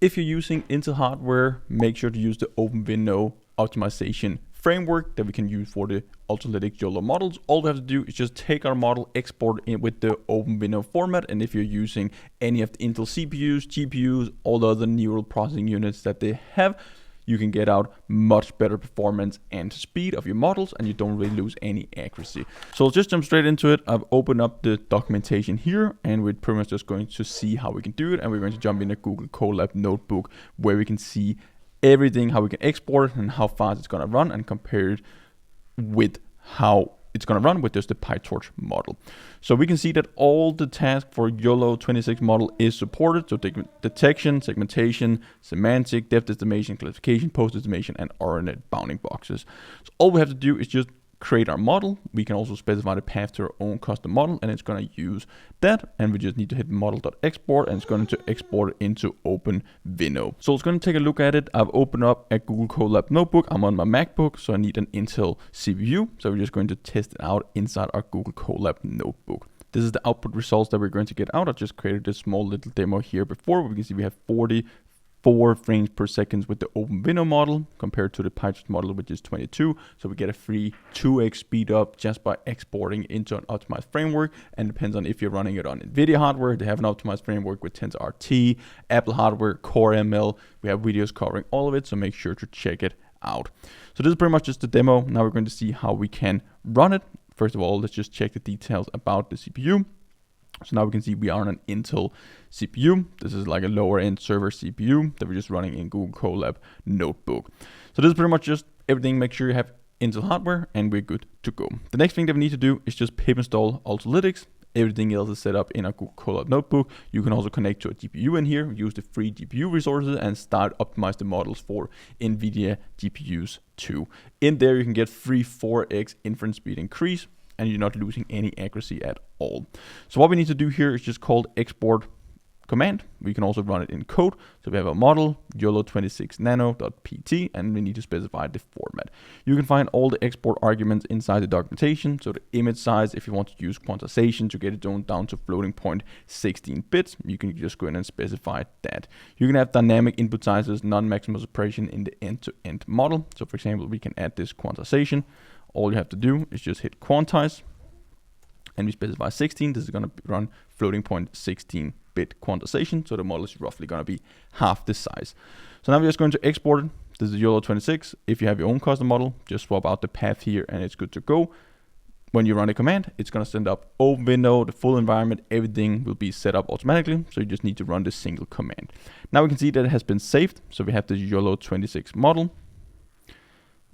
If you're using Intel hardware, make sure to use the OpenVINO optimization framework that we can use for the Ultralytics YOLO models. All we have to do is just take our model, export it with the OpenVINO format, and if you're using any of the Intel CPUs, GPUs, all the other neural processing units that they have, you can get out much better performance and speed of your models, and you don't really lose any accuracy. So I'll just jump straight into it. I've opened up the documentation here, and we're pretty much just going to see how we can do it, and we're going to jump in a Google Colab notebook where we can see everything, how we can export it and how fast it's going to run, and compare it with how it's going to run with just the PyTorch model. So we can see that all the tasks for YOLO26 model is supported. So detection, segmentation, semantic, depth estimation, classification, post estimation, and RNet bounding boxes. So all we have to do is just create our model. We can also specify the path to our own custom model, and it's going to use that. And we just need to hit model.export, and it's going to export it into OpenVINO. So it's going to take a look at it. I've opened up a Google Colab notebook. I'm on my MacBook, so I need an Intel CPU. So we're just going to test it out inside our Google Colab notebook. This is the output results that we're going to get out. I just created this small little demo here before. We can see we have 44 frames per second with the OpenVINO model compared to the PyTorch model, which is 22. So we get a free 2x speed up just by exporting into an optimized framework. And it depends on if you're running it on NVIDIA hardware. They have an optimized framework with TensorRT, Apple hardware, Core ML. We have videos covering all of it, so make sure to check it out. So this is pretty much just the demo. Now we're going to see how we can run it. First of all, let's just check the details about the CPU. So now we can see we are on an Intel CPU. This is like a lower end server CPU that we're just running in Google Colab notebook. So this is pretty much just everything. Make sure you have Intel hardware and we're good to go. The next thing that we need to do is just pip install Ultralytics. Everything else is set up in a Google Colab notebook. You can also connect to a GPU in here, use the free GPU resources, and start optimize the models for NVIDIA GPUs too. In there you can get free 4x inference speed increase, and you're not losing any accuracy at all. So what we need to do here is just called export command. We can also run it in code. So we have a model, YOLO26 nano.pt, and we need to specify the format. You can find all the export arguments inside the documentation. So the image size, if you want to use quantization to get it down to floating point 16 bits, you can just go in and specify that. You can have dynamic input sizes, non-maximal separation in the end-to-end model. So for example, we can add this quantization. All you have to do is just hit quantize, and we specify 16. This is going to run floating point 16-bit quantization, so the model is roughly going to be half the size. So now we're just going to export it. This is YOLO26. If you have your own custom model, just swap out the path here, and it's good to go. When you run a command, it's going to send up OpenVINO, the full environment, everything will be set up automatically, so you just need to run this single command. Now we can see that it has been saved, so we have the YOLO26 model.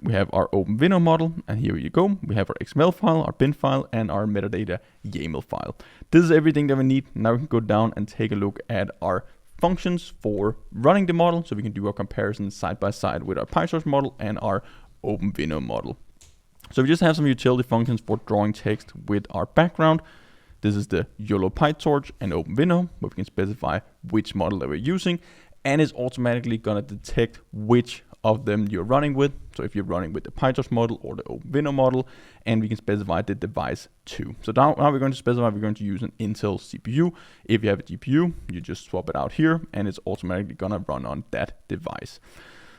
We have our OpenVINO model, and here you go. We have our XML file, our bin file, and our metadata YAML file. This is everything that we need. Now we can go down and take a look at our functions for running the model, so we can do our comparison side by side with our PyTorch model and our OpenVINO model. So we just have some utility functions for drawing text with our background. This is the YOLO PyTorch and OpenVINO, where we can specify which model that we're using, and it's automatically gonna detect which of them you're running with. So if you're running with the PyTorch model or the OpenVINO model, and we can specify the device too. So now we're going to specify we're going to use an Intel CPU. If you have a GPU, you just swap it out here, and it's automatically gonna run on that device.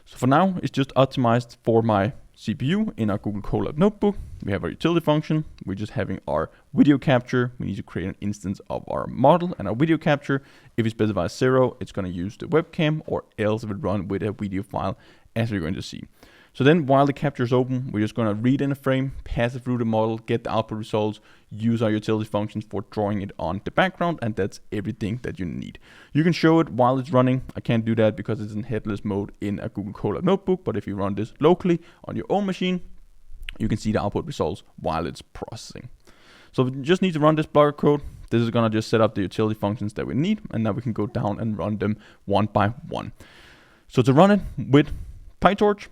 So for now, it's just optimized for my CPU in our Google Colab notebook. We have our utility function. We're just having our video capture. We need to create an instance of our model and our video capture. If we specify 0, it's going to use the webcam, or else it would run with a video file, as we're going to see. So then while the capture is open, we're just going to read in a frame, pass it through the model, get the output results, use our utility functions for drawing it on the background, and that's everything that you need. You can show it while it's running. I can't do that because it's in headless mode in a Google Colab notebook, but if you run this locally on your own machine, you can see the output results while it's processing. So we just need to run this block of code. This is going to just set up the utility functions that we need, and now we can go down and run them one by one. So to run it with PyTorch,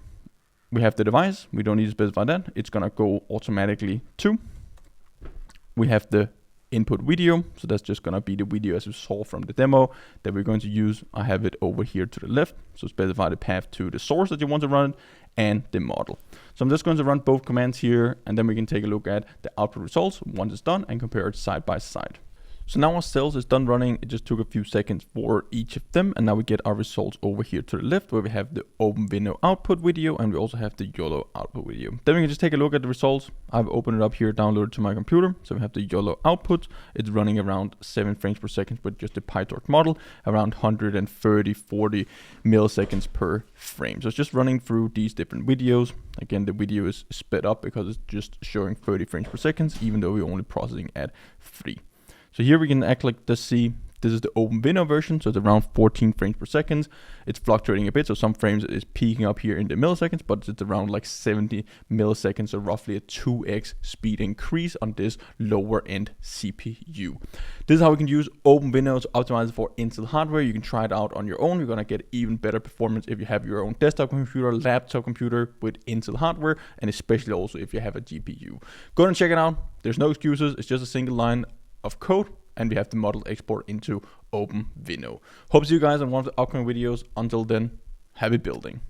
we have the device. We don't need to specify that. It's going to go automatically to. We have the input video. So that's just going to be the video as we saw from the demo that we're going to use. I have it over here to the left. So specify the path to the source that you want to run it and the model. So I'm just going to run both commands here, and then we can take a look at the output results once it's done and compare it side by side. So now our cells is done running. It just took a few seconds for each of them. And now we get our results over here to the left, where we have the OpenVINO output video and we also have the YOLO output video. Then we can just take a look at the results. I've opened it up here, downloaded to my computer. So we have the YOLO output. It's running around 7 frames per second with just the PyTorch model, around 130-40 milliseconds per frame. So it's just running through these different videos. Again, the video is sped up because it's just showing 30 frames per second, even though we're only processing at 3. So here we can actually just see this is the OpenVINO version, so it's around 14 frames per second. It's fluctuating a bit, so some frames is peaking up here in the milliseconds, but it's around like 70 milliseconds, so roughly a 2x speed increase on this lower end CPU. This is how we can use OpenVINO to optimize it for Intel hardware. You can try it out on your own. You're gonna get even better performance if you have your own desktop computer, laptop computer with Intel hardware, and especially also if you have a GPU. Go and check it out. There's no excuses. It's just a single line of code, and we have the model export into OpenVINO. Hope to see you guys on one of the upcoming videos. Until then, happy building.